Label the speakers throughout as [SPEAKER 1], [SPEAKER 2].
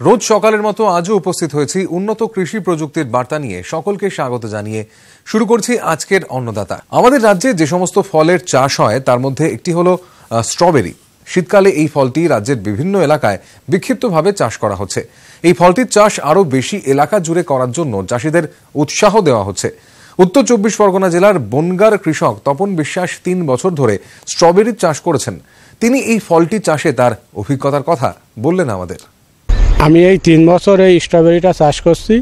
[SPEAKER 1] রোজ সকালের মতো আজও উপস্থিত হয়েছি উন্নত কৃষি প্রযুক্তির বার্তা নিয়ে সকলকে স্বাগত জানিয়ে শুরু করছি আজকের অন্নদাতা। আমাদের রাজ্যে যে সমস্ত ফলের চাষ হয় তার মধ্যে একটি হলো স্ট্রবেরি। শীতকালে এই ফলটি রাজ্যের বিভিন্ন এলাকায় বিক্ষিপ্তভাবে চাষ করা হচ্ছে। এই ফলটির চাষ আরও বেশি এলাকা জুড়ে করার জন্য চাষিদের উৎসাহ দেওয়া হচ্ছে। উত্তর ২৪ পরগনা জেলার বনগাঁর কৃষক তপন বিশ্বাস ৩ বছর ধরে স্ট্রবেরির চাষ করেছেন। তিনি এই ফলটি চাষে তার অভিজ্ঞতার কথা বললেন আমাদের।
[SPEAKER 2] আমি এই ৩ বছর এই স্ট্রবেরিটা চাষ করছি।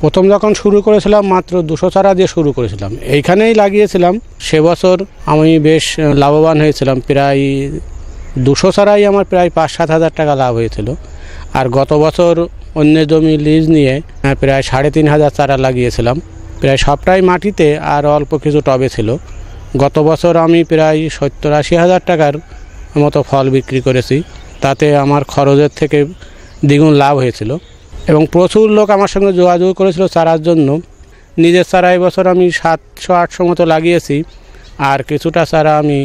[SPEAKER 2] প্রথম যখন শুরু করেছিলাম মাত্র ২০০ চারা দিয়ে শুরু করেছিলাম, এইখানেই লাগিয়েছিলাম। সে বছর আমি বেশ লাভবান হয়েছিলাম। প্রায় ২০০ চারাই আমার প্রায় ৫-৭ হাজার টাকা লাভ হয়েছিল। আর গত বছর অন্য জমি লিজ নিয়ে প্রায় ৩৫০০ চারা লাগিয়েছিলাম। প্রায় সবটাই মাটিতে আর অল্প কিছু টবে ছিল। গত বছর আমি প্রায় ৭০-৮০ হাজার টাকার মতো ফল বিক্রি করেছি। তাতে আমার খরচের থেকে দ্বিগুণ লাভ হয়েছিল এবং প্রচুর লোক আমার সঙ্গে যোগাযোগ করেছিল চারার জন্য। নিজের চারা এবছর আমি ৭০০-৮০০ মতো লাগিয়েছি, আর কিছুটা চারা আমি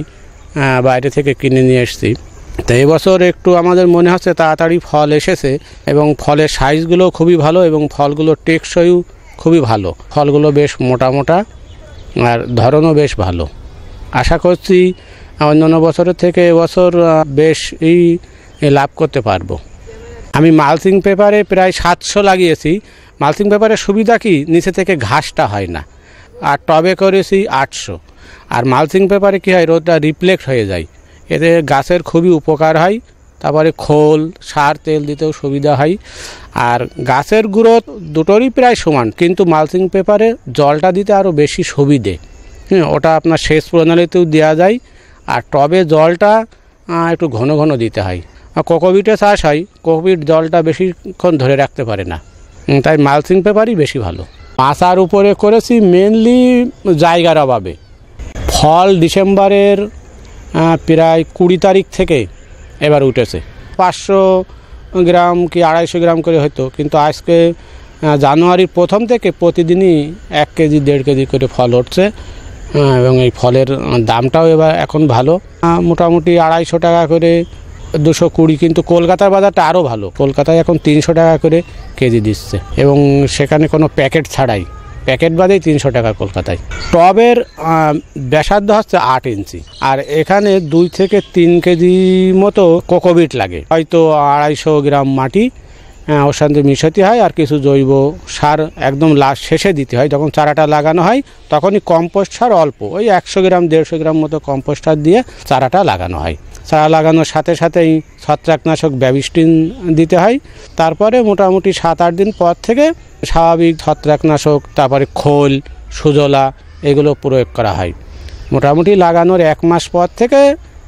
[SPEAKER 2] বাইরে থেকে কিনে নিয়ে এসেছি। তো এবছর একটু আমাদের মনে হচ্ছে তাড়াতাড়ি ফল এসেছে এবং ফলের সাইজগুলো খুবই ভালো এবং ফলগুলোর টেকসইও খুবই ভালো। ফলগুলো বেশ মোটা মোটা আর ধরনও বেশ ভালো। আশা করছি অন্যান্য বছরের থেকে এবছর বেশ লাভ করতে পারবো। আমি মালচিং পেপারে প্রায় ৭০০ লাগিয়েছি। মালচিং পেপারের সুবিধা কি, নিচে থেকে ঘাসটা হয় না। আর টবে করেছি ৮০০। আর মালচিং পেপারে কী হয়, রোদটা রিফ্লেক্ট হয়ে যায়, এতে গাছের খুবই উপকার হয়। তারপরে খোল সার তেল দিতেও সুবিধা হয়। আর গাছের গ্রোথ দুটোরই প্রায় সমান, কিন্তু মালচিং পেপারে জলটা দিতে আরও বেশি সুবিধে। ওটা আপনার সেচ প্রণালীতেও দেওয়া যায়। আর টবে জলটা একটু ঘন ঘন দিতে হয়। কোকোপিটে চাষ হয়, কোকোপিট জলটা বেশিক্ষণ ধরে রাখতে পারে না, তাই মালচিং পেপারই বেশি ভালো। আচার উপরে করেছি মেনলি জায়গার অভাবে। ফল ডিসেম্বরের প্রায় ২০ তারিখ থেকে এবার উঠেছে। ৫০০ গ্রাম কি ২৫০ গ্রাম করে হতো, কিন্তু আজকে জানুয়ারির প্রথম থেকে প্রতিদিনই ১ কেজি ১.৫ কেজি করে ফল উঠছে এবং এই ফলের দামটাও এবার এখন ভালো, মোটামুটি ২৫০ টাকা করে ২২০। কিন্তু কলকাতার বাজারটা আরও ভালো। কলকাতায় এখন ৩০০ টাকা করে কেজি দিচ্ছে এবং সেখানে কোনো প্যাকেট ছাড়াই, প্যাকেট বাদেই ৩০০ টাকা কলকাতায়। টবের ব্যাসার্ধ হচ্ছে ৮ ইঞ্চি, আর এখানে ২ থেকে ৩ কেজি মতো কোকোপিট লাগে। হয়তো ২৫০ গ্রাম মাটি ওর সাথে মিশাতে হয়, আর কিছু জৈব সার একদম লাস্ট শেষে দিতে হয়। যখন চারাটা লাগানো হয় তখনই কম্পোস্ট সার অল্প, ওই ১০০ গ্রাম ১৫০ গ্রাম মতো কম্পোস্ট সার দিয়ে চারাটা লাগানো হয়। চারা লাগানোর সাথে সাথেই ছত্রাকনাশক ব্যাবিস্টিন দিতে হয়। তারপরে মোটামুটি ৭-৮ দিন পর থেকে স্বাভাবিক ছত্রাকনাশক, তারপরে খোল সুজলা এগুলো প্রয়োগ করা হয়। মোটামুটি লাগানোর ১ মাস পর থেকে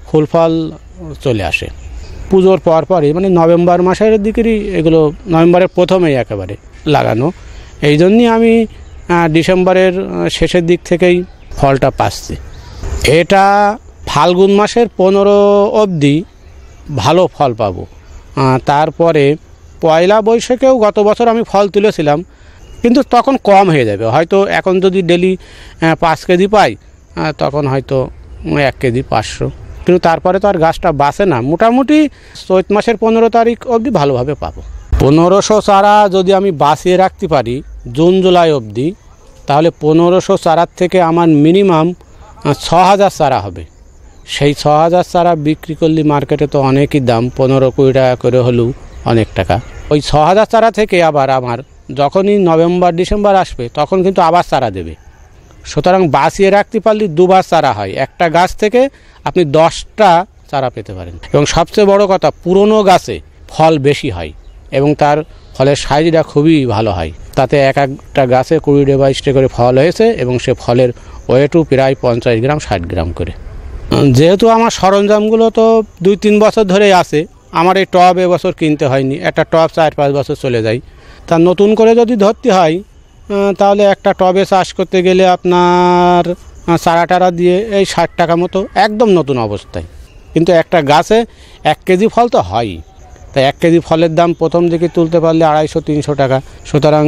[SPEAKER 2] ফুল ফল চলে আসে। পুজোর পরপরই, মানে নভেম্বর মাসের দিকেরই এগুলো, নভেম্বরের প্রথমেই একেবারে লাগানো। এই জন্যই আমি ডিসেম্বরের শেষের দিক থেকেই ফলটা পাচ্ছি। এটা ফাল্গুন মাসের ১৫ অবধি ভালো ফল পাবো। তারপরে পয়লা বৈশাখেও গত বছর আমি ফল তুলেছিলাম, কিন্তু তখন কম হয়ে যাবে। হয়তো এখন যদি ডেলি ৫ কেজি পাই, তখন হয়তো ১ কেজি ৫০০, কিন্তু তারপরে তো আর গাছটা বাঁচে না। মোটামুটি চৈত মাসের ১৫ তারিখ অবধি ভালোভাবে পাবো। ১৫০০ চারা যদি আমি বাঁচিয়ে রাখতে পারি জুন জুলাই অবধি, তাহলে ১৫০০ চারার থেকে আমার মিনিমাম ৬০০০ চারা হবে। সেই ৬০০০ চারা বিক্রি করলে মার্কেটে তো অনেকই দাম, ১৫-২০ টাকা করে হলেও অনেক টাকা। ওই ৬০০০ চারা থেকে আবার আমার যখনই নভেম্বর ডিসেম্বর আসবে তখন কিন্তু আবার চারা দেবে। সুতরাং বাঁচিয়ে রাখতে পারলে দুবার চারা হয়। একটা গাছ থেকে আপনি 10টা চারা পেতে পারেন। এবং সবচেয়ে বড় কথা, পুরনো গাছে ফল বেশি হয় এবং তার ফলের সাইজটা খুবই ভালো হয়। তাতে এক একটা গাছে ২০-২২টা করে ফল হয়েছে এবং সে ফলের ওয়েটও প্রায় ৫০ গ্রাম ৬০ গ্রাম করে। যেহেতু আমার সরঞ্জামগুলো তো ২-৩ বছর ধরেই আছে, আমার এই টব এবছর কিনতে হয়নি। একটা টব ৪-৫ বছর চলে যায়। তা নতুন করে যদি ধরতে হয় তাহলে একটা টবে চাষ করতে গেলে আপনার চারা টারা দিয়ে এই ৬০ টাকা মতো একদম নতুন অবস্থায়। কিন্তু একটা গাছে ১ কেজি ফল তো হয়ই, তাই ১ কেজি ফলের দাম প্রথম দিকে তুলতে পারলে ২৫০-৩০০ টাকা। সুতরাং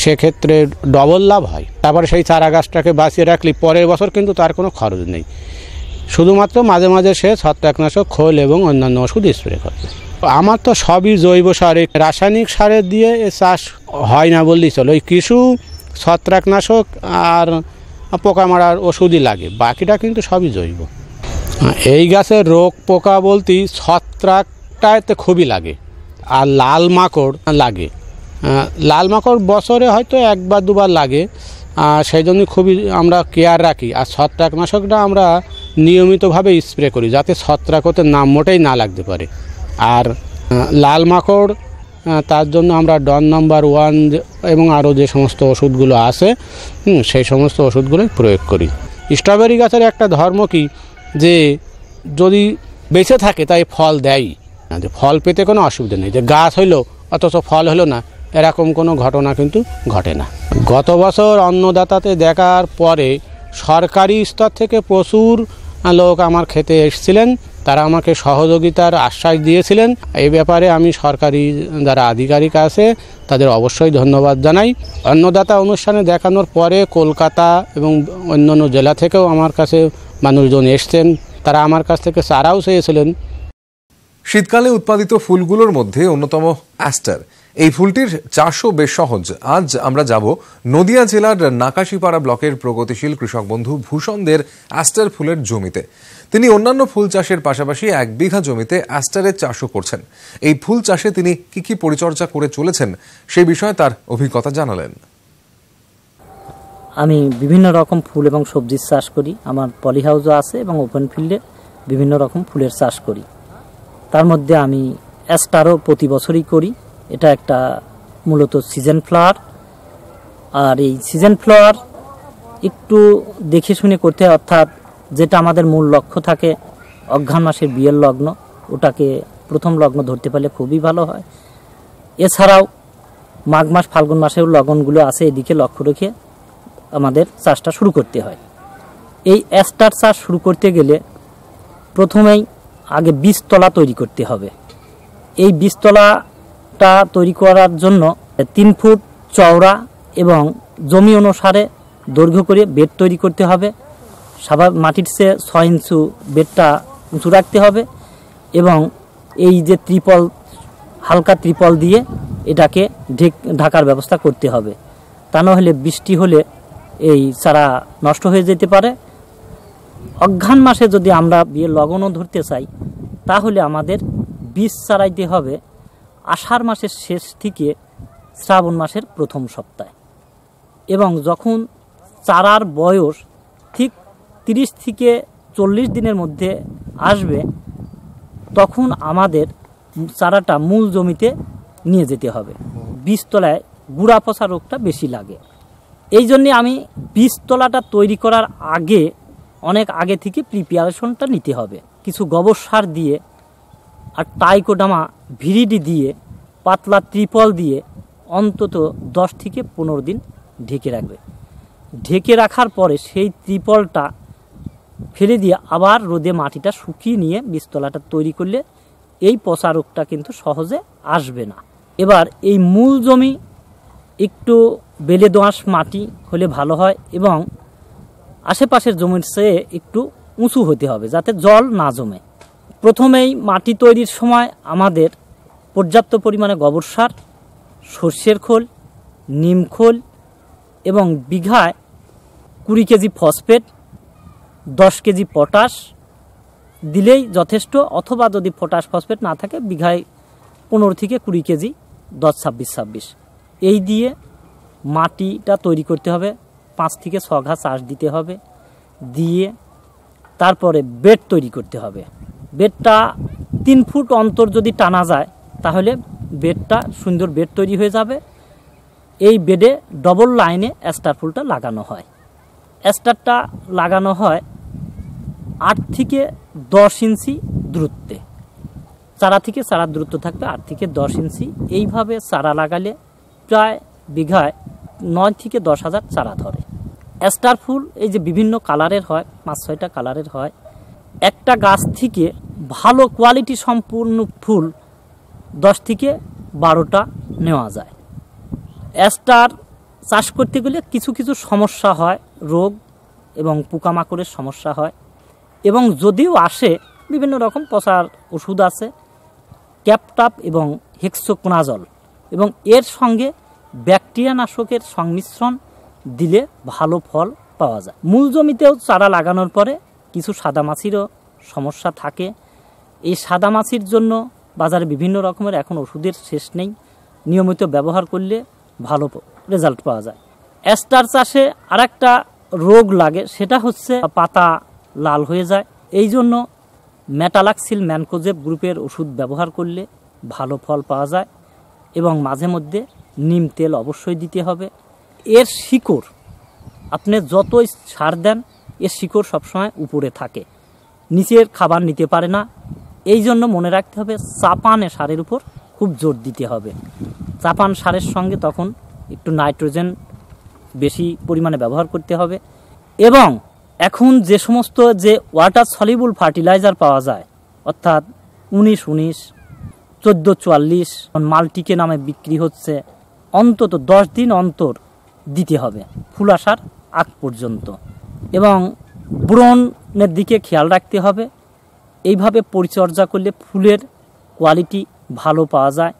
[SPEAKER 2] সেক্ষেত্রে ডবল লাভ হয়। তারপরে সেই চারা গাছটাকে বাঁচিয়ে রাখলে পরের বছর কিন্তু তার কোনো খরচ নেই, শুধুমাত্র মাঝে মাঝে সে ছত্রাকনাশক, খোল এবং অন্যান্য ওষুধ স্প্রে করবে। আমার তো সবই জৈব সার, এই রাসায়নিক সারের দিয়ে এ চাষ হয় না বললেই চলো। ওই কিছু ছত্রাকনাশক আর পোকা মারার ওষুধই লাগে, বাকিটা কিন্তু সবই জৈব। এই গাছের রোগ পোকা বলতে ছত্রাকটাতে খুবই লাগে, আর লাল মাকড় লাগে। লাল মাকড় বছরে হয়তো একবার দুবার লাগে, সেই জন্য খুবই আমরা কেয়ার রাখি। আর ছত্রাকনাশকটা আমরা নিয়মিতভাবে স্প্রে করি যাতে ছত্রাক ওতে নাম মোটেই না লাগতে পারে। আর লাল মাকড় তার জন্য আমরা ডন নাম্বার 1 এবং আরও যে সমস্ত ওষুধগুলো আছে সেই সমস্ত ওষুধগুলো প্রয়োগ করি। স্ট্রবেরি গাছের একটা ধর্ম কি, যে যদি বেঁচে থাকে তাই ফল দেয়, যে ফল পেতে কোনো অসুবিধা নেই, যে গাছ হইলো অথচ ফল হলো না, এরকম কোনো ঘটনা কিন্তু ঘটে না। গত বছর অন্নদাতাতে দেখার পরে সরকারি স্তর থেকে প্রচুর লোক আমার খেতে এসেছিলেন, তারা আমাকে সহযোগিতার আশ্বাস দিয়েছিলেন। এই ব্যাপারে আমি সরকারি যারা আধিকারিক আছে তাদের অবশ্যই ধন্যবাদ জানাই। অন্নদাতা অনুষ্ঠানে দেখানোর পরে কলকাতা এবং অন্যান্য জেলা থেকেও আমার কাছে মানুষজন এসছেন, তারা আমার কাছ থেকে চারাও চেয়েছিলেন।
[SPEAKER 1] শীতকালে উৎপাদিত ফুলগুলোর মধ্যে অন্যতম অ্যাস্টার। এই ফুলটির চাষও বেশ সহজ। আজ আমরা যাব নদিয়া জেলার নাকাশিপাড়া ব্লকের প্রগতিশীল কৃষক বন্ধু ভূষণদের অ্যাস্টার ফুলের জমিতে। তিনি অন্যান্য ফুল চাষের পাশাপাশি 1 বিঘা জমিতে অ্যাস্টারের চাষও করছেন। এই ফুল চাষে তিনি কি পরিচর্যা করে চলেছেন সেই বিষয়ে তার অভিজ্ঞতা জানালেন।
[SPEAKER 3] আমি বিভিন্ন রকম ফুল এবং সবজির চাষ করি। আমার পলি হাউসও আছে এবং ওপেন ফিল্ডে বিভিন্ন রকম ফুলের চাষ করি। তার মধ্যে আমি অ্যাস্টারও প্রতি বছরই করি। এটা একটা মূলত সিজন ফ্লাওয়ার, আর এই সিজন ফ্লাওয়ার একটু দেখে শুনে করতে হয়, অর্থাৎ যেটা আমাদের মূল লক্ষ্য থাকে অঘ্রাণ মাসের বিয়ের লগ্ন, ওটাকে প্রথম লগ্ন ধরতে পারলে খুবই ভালো হয়। এছাড়াও মাঘ মাস ফাল্গুন মাসেও লগনগুলো আছে, এদিকে লক্ষ্য রেখে আমাদের চাষটা শুরু করতে হয়। এই অ্যাস্টার চাষ শুরু করতে গেলে প্রথমেই আগে বীজতলা তৈরি করতে হবে। এই বীজতলাটা তৈরি করার জন্য 3 ফুট চওড়া এবং জমি অনুসারে দৈর্ঘ্য করে বেড তৈরি করতে হবে। স্বাভাবিক মাটির চেয়ে 6 ইঞ্চি বেডটা উঁচু রাখতে হবে এবং এই যে ত্রিপল, হালকা ত্রিপল দিয়ে এটাকে ঢাকার ব্যবস্থা করতে হবে। তা না হলে বৃষ্টি হলে এই চারা নষ্ট হয়ে যেতে পারে। অঘ্রাণ মাসে যদি আমরা বিয়ের লগনও ধরতে চাই তাহলে আমাদের বীজ চারাইতে হবে আষাঢ় মাসের শেষ থেকে শ্রাবণ মাসের প্রথম সপ্তাহে, এবং যখন চারার বয়স ঠিক 30 থেকে 40 দিনের মধ্যে আসবে তখন আমাদের চারাটা মূল জমিতে নিয়ে যেতে হবে। বীজতলায় গুড়া পচা রোগটা বেশি লাগে, এই জন্যে আমি বীজতলাটা তৈরি করার আগে অনেক আগে থেকে প্রিপারেশনটা নিতে হবে। কিছু গোবর সার দিয়ে আর টাইকোডামা ভিরিডি দিয়ে পাতলা ত্রিপল দিয়ে অন্তত 10 থেকে 15 দিন ঢেকে রাখবে। ঢেকে রাখার পরে সেই ত্রিপলটা ফেলে দিয়ে আবার রোদে মাটিটা শুকিয়ে নিয়ে বীজতলাটা তৈরি করলে এই পচা রোগটা কিন্তু সহজে আসবে না। এবার এই মূল জমি একটু বেলে দোআঁশ মাটি হলে ভালো হয় এবং আশেপাশের জমির চেয়ে একটু উঁচু হতে হবে যাতে জল না জমে। প্রথমেই মাটি তৈরির সময় আমাদের পর্যাপ্ত পরিমাণে গোবর সার, সর্ষের খোল, নিম খোল এবং বিঘায় 20 কেজি ফসফেট, 10 কেজি পটাশ দিলেই যথেষ্ট, অথবা যদি পটাশ ফসফেট না থাকে বিঘায় 15 থেকে 20 কেজি 10-26-26 এই দিয়ে মাটিটা তৈরি করতে হবে। 5 থেকে 6 ঘা চাষ দিতে হবে, দিয়ে তারপরে বেড তৈরি করতে হবে। বেডটা 3 ফুট অন্তর যদি টানা যায় তাহলে বেডটা সুন্দর বেড তৈরি হয়ে যাবে। এই বেডে ডবল লাইনে অ্যাস্টার ফুলটা লাগানো হয়। অ্যাস্টারটা লাগানো হয় 8 থেকে 10 ইঞ্চি দূরত্বে। চারা থেকে চারার দূরত্ব থাকবে 8 থেকে 10 ইঞ্চি। এইভাবে চারা লাগালে প্রায় বিঘায় 9 থেকে 10 হাজার চারা ধরে। অ্যাস্টার ফুল এই যে বিভিন্ন কালারের হয়, 5-6টা কালারের হয়। একটা গাছ থেকে ভালো কোয়ালিটি সম্পূর্ণ ফুল 10 থেকে 12টা নেওয়া যায়। অ্যাস্টার চাষ করতে গেলে কিছু কিছু সমস্যা হয়, রোগ এবং পোকামাকড়ের সমস্যা হয়, এবং যদিও আসে বিভিন্ন রকম পচার ওষুধ আছে, ক্যাপটাপ এবং হেক্সোকোনাজল এবং এর সঙ্গে ব্যাকটেরিয়া নাশকের সংমিশ্রণ দিলে ভালো ফল পাওয়া যায়। মূল জমিতেও চারা লাগানোর পরে কিছু সাদামাছিরও সমস্যা থাকে। এই সাদামাছির জন্য বাজারে বিভিন্ন রকমের এখন ওষুধের শেষ নেই, নিয়মিত ব্যবহার করলে ভালো রেজাল্ট পাওয়া যায়। অ্যাস্টার চাষে আরেকটা রোগ লাগে, সেটা হচ্ছে পাতা লাল হয়ে যায়। এই জন্য মেটালাক্সিল ম্যানকোজেব গ্রুপের ওষুধ ব্যবহার করলে ভালো ফল পাওয়া যায় এবং মাঝে মধ্যে নিম তেল অবশ্যই দিতে হবে। এর শিকড় আপনি যতই সার দেন, এর শিকড় সবসময় উপরে থাকে, নিচের খাবার নিতে পারে না। এই জন্য মনে রাখতে হবে চাপান সারের উপর খুব জোর দিতে হবে। চাপান সারের সঙ্গে তখন একটু নাইট্রোজেন বেশি পরিমাণে ব্যবহার করতে হবে। এবং এখন যে সমস্ত যে ওয়াটার সলিবল ফার্টিলাইজার পাওয়া যায়, অর্থাৎ 19-19, 14-44 মাল্টিকে নামে বিক্রি হচ্ছে, অন্তত 10 দিন অন্তর দিতে হবে ফুল আসার আগ পর্যন্ত। এবং ব্রণের দিকে খেয়াল রাখতে হবে। এইভাবে পরিচর্যা করলে ফুলের কোয়ালিটি ভালো পাওয়া যায়।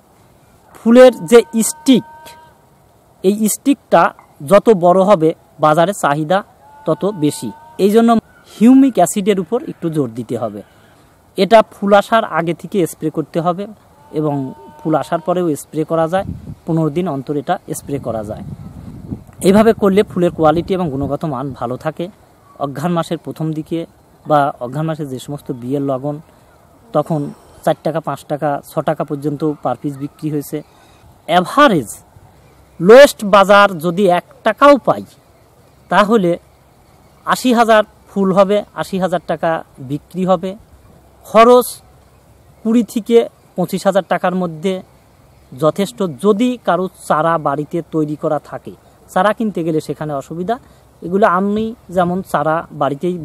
[SPEAKER 3] ফুলের যে স্টিক, এই স্টিকটা যত বড় হবে বাজারে চাহিদা তত বেশি। এই জন্য হিউমিক অ্যাসিডের উপর একটু জোর দিতে হবে। এটা ফুল আসার আগে থেকে স্প্রে করতে হবে এবং ফুল আসার পরেও স্প্রে করা যায়, 15 দিন অন্তর এটা স্প্রে করা যায়। এইভাবে করলে ফুলের কোয়ালিটি এবং গুণগত মান ভালো থাকে। অঘ্রাণ মাসের প্রথম দিকে বা অঘ্রাণ মাসে যে সমস্ত বিয়ের লগন, তখন 4 টাকা, 5 টাকা, 6 টাকা পর্যন্ত পার পিস বিক্রি হয়েছে। অ্যাভারেজ লোয়েস্ট বাজার যদি 1 টাকাও পাই, তাহলে 80,000 ফুল হবে, 80,000 টাকা বিক্রি হবে। খরচ 20 থেকে 25,000 টাকার মধ্যে যথেষ্ট। যদি কারো চারা বাড়িতে তৈরি করা থাকে, চারা কিনতে গেলে সেখানে অসুবিধা। এগুলো আমি যেমন চারা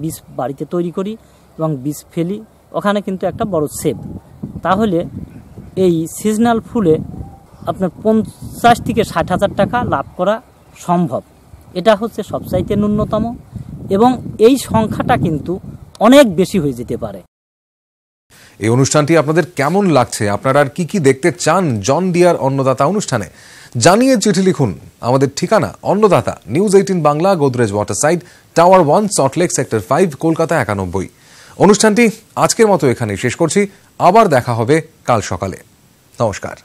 [SPEAKER 3] বীজ বাড়িতে তৈরি করি এবং বীজ ফেলি, ওখানে কিন্তু একটা বড় সেভ। তাহলে এই সিজনাল ফুলে আপনার 50 থেকে 60,000 টাকা লাভ করা সম্ভব। এটা হচ্ছে সবচাইতে ন্যূনতম এবং এই সংখ্যাটা কিন্তু অনেক বেশি হয়ে যেতে পারে।
[SPEAKER 1] এই অনুষ্ঠানটি আপনাদের কেমন লাগছে? আপনারা আর কি কি দেখতে চান জন ডিয়ার অন্নদাতা অনুষ্ঠানে? জানিয়ে চিঠি লিখুন। আমাদের ঠিকানা Annadata, news 18 Bangla, Godrej Waterside, tower 1, Salt Lake sector 5, Kolkata 91। অনুষ্ঠানটি আজকের মতো এখানেই শেষ করছি। আবার দেখা হবে কাল সকালে। নমস্কার।